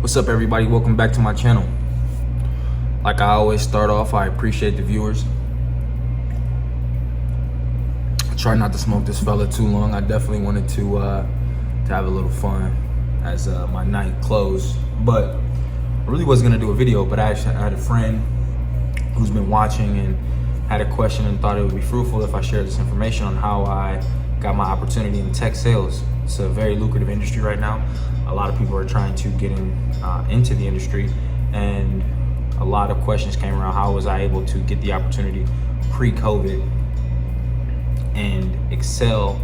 What's up, everybody? Welcome back to my channel. Like I always start off, I appreciate the viewers. I try not to smoke this fella too long. I definitely wanted to have a little fun as my night closed, but I really wasn't gonna do a video. But I had a friend who's been watching and had a question and thought it would be fruitful if I shared this information on how I got my opportunity in tech sales. It's a very lucrative industry right now. A lot of people are trying to get into the industry, and a lot of questions came around how was I able to get the opportunity pre-COVID and excel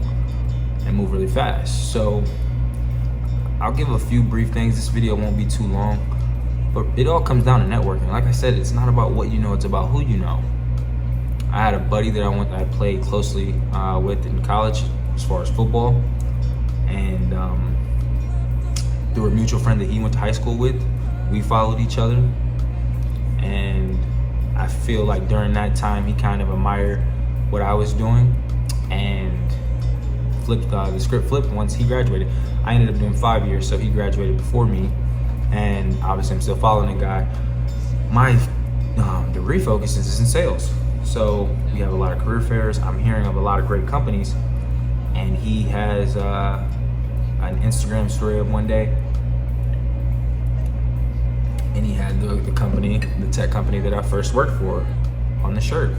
and move really fast. So I'll give a few brief things. This video won't be too long, but it all comes down to networking. Like I said, it's not about what you know, it's about who you know. I had a buddy that I played closely with in college as far as football, and through a mutual friend that he went to high school with, we followed each other. And I feel like during that time, he kind of admired what I was doing and flipped the script flipped once he graduated. I ended up doing 5 years, so he graduated before me, and obviously I'm still following the guy. My degree focus is in sales, so we have a lot of career fairs. I'm hearing of a lot of great companies, and he has an Instagram story of one day, and he had the company, the tech company that I first worked for, on the shirt.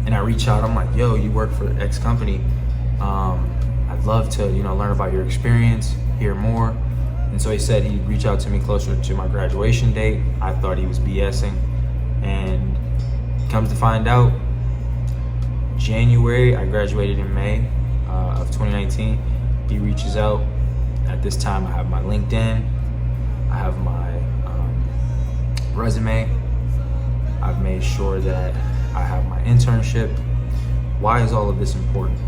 And I reach out, I'm like, yo, you work for X company. I'd love to, learn about your experience, hear more. And so he said he'd reach out to me closer to my graduation date. I thought he was BSing, and comes to find out, January, I graduated in May of 2019. He reaches out. At this time, I have my LinkedIn, I have my resume. I've made sure that I have my internship. Why is all of this important?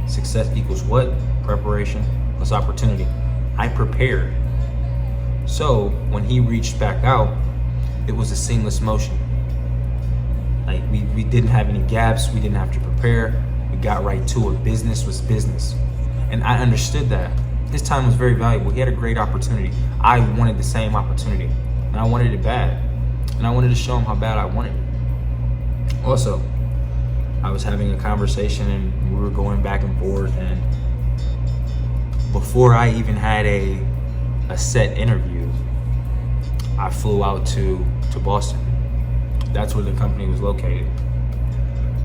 Success equals what? Preparation plus opportunity. I prepared. So when he reached back out, it was a seamless motion. Like we didn't have any gaps. We didn't have to prepare. We got right to it. Business was business. And I understood that. His time was very valuable. He had a great opportunity. I wanted the same opportunity, and I wanted it bad. And I wanted to show him how bad I wanted it. Also, I was having a conversation, and we were going back and forth, and before I even had a set interview, I flew out to Boston. That's where the company was located.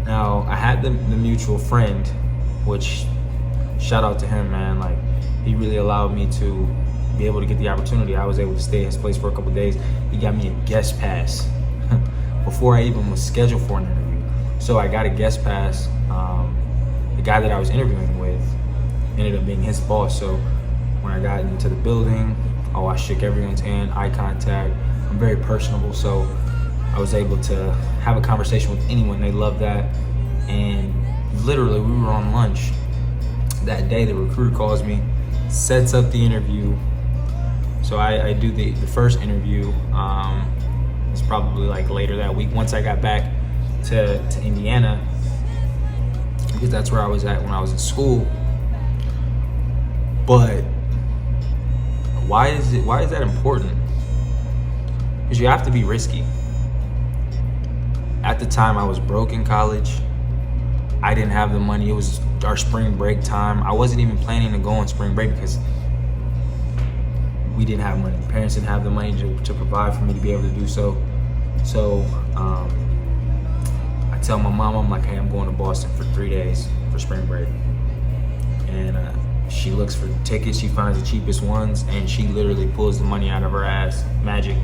Now, I had the mutual friend, which, shout out to him, man. Like, he really allowed me to be able to get the opportunity. I was able to stay at his place for a couple of days. He got me a guest pass before I even was scheduled for an interview. So I got a guest pass. The guy that I was interviewing with ended up being his boss. So when I got into the building, I shook everyone's hand, eye contact. I'm very personable, so I was able to have a conversation with anyone. They loved that. And literally, we were on lunch that day. The recruiter calls me, sets up the interview. So I do the first interview. It's probably like later that week, once I got back to Indiana, because that's where I was at when I was in school. But why is that important? Because you have to be risky. At the time, I was broke in college. I didn't have the money. It was our spring break time. I wasn't even planning to go on spring break because we didn't have money. Parents didn't have the money to provide for me to be able to do so. So I tell my mom, I'm like, hey, I'm going to Boston for 3 days for spring break. And she looks for tickets. She finds the cheapest ones, and she literally pulls the money out of her ass. Magic.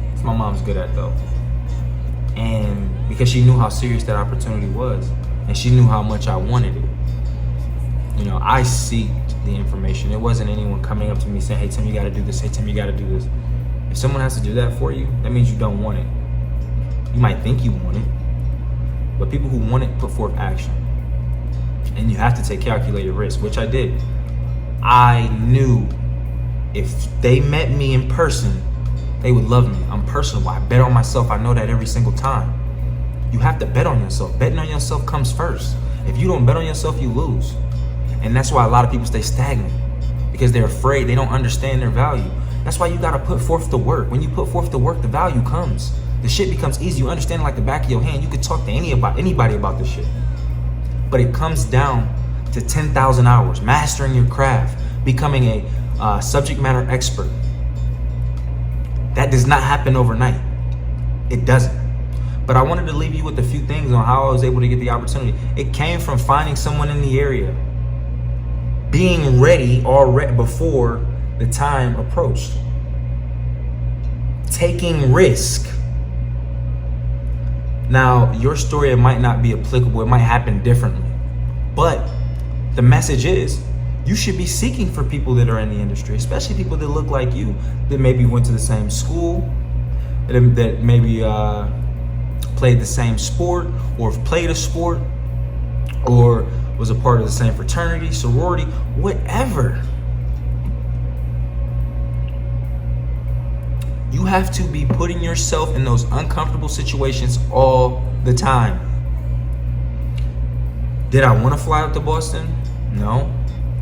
That's what my mom's good at, though. And because she knew how serious that opportunity was, and she knew how much I wanted it. I seeked the information. It wasn't anyone coming up to me saying, hey, Tim, you got to do this. Hey, Tim, you got to do this. If someone has to do that for you, that means you don't want it. You might think you want it, but people who want it put forth action. And you have to take calculated risk, which I did. I knew if they met me in person, they would love me. I'm personable. I bet on myself. I know that every single time. You have to bet on yourself. Betting on yourself comes first. If you don't bet on yourself, you lose. And that's why a lot of people stay stagnant, because they're afraid. They don't understand their value. That's why you gotta put forth the work. When you put forth the work, the value comes. The shit becomes easy. You understand it like the back of your hand. You can talk to anybody about this shit. But it comes down to 10,000 hours, mastering your craft, becoming a subject matter expert. That does not happen overnight. It doesn't. But I wanted to leave you with a few things on how I was able to get the opportunity. It came from finding someone in the area, being ready already before the time approached, taking risk. Now, your story, it might not be applicable. It might happen differently. But the message is, you should be seeking for people that are in the industry, especially people that look like you, that maybe went to the same school, that maybe played the same sport, or have played a sport, or was a part of the same fraternity, sorority, whatever. You have to be putting yourself in those uncomfortable situations all the time. Did I want to fly out to Boston? No.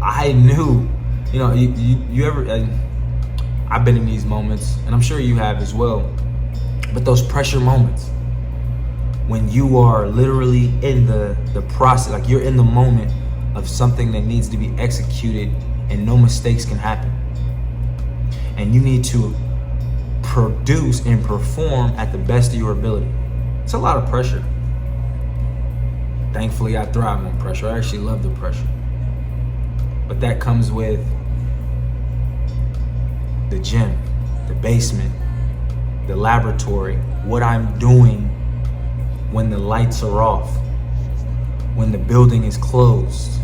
I knew, you ever, I've been in these moments, and I'm sure you have as well, but those pressure moments, when you are literally in the process, like you're in the moment of something that needs to be executed and no mistakes can happen. And you need to produce and perform at the best of your ability. It's a lot of pressure. Thankfully, I thrive on pressure. I actually love the pressure. But that comes with the gym, the basement, the laboratory, what I'm doing when the lights are off, when the building is closed,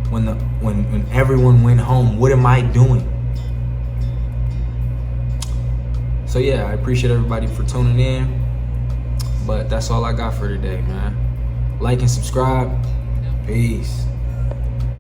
when everyone went home, what am I doing? So yeah, I appreciate everybody for tuning in, but that's all I got for today, man. Like and subscribe. Peace.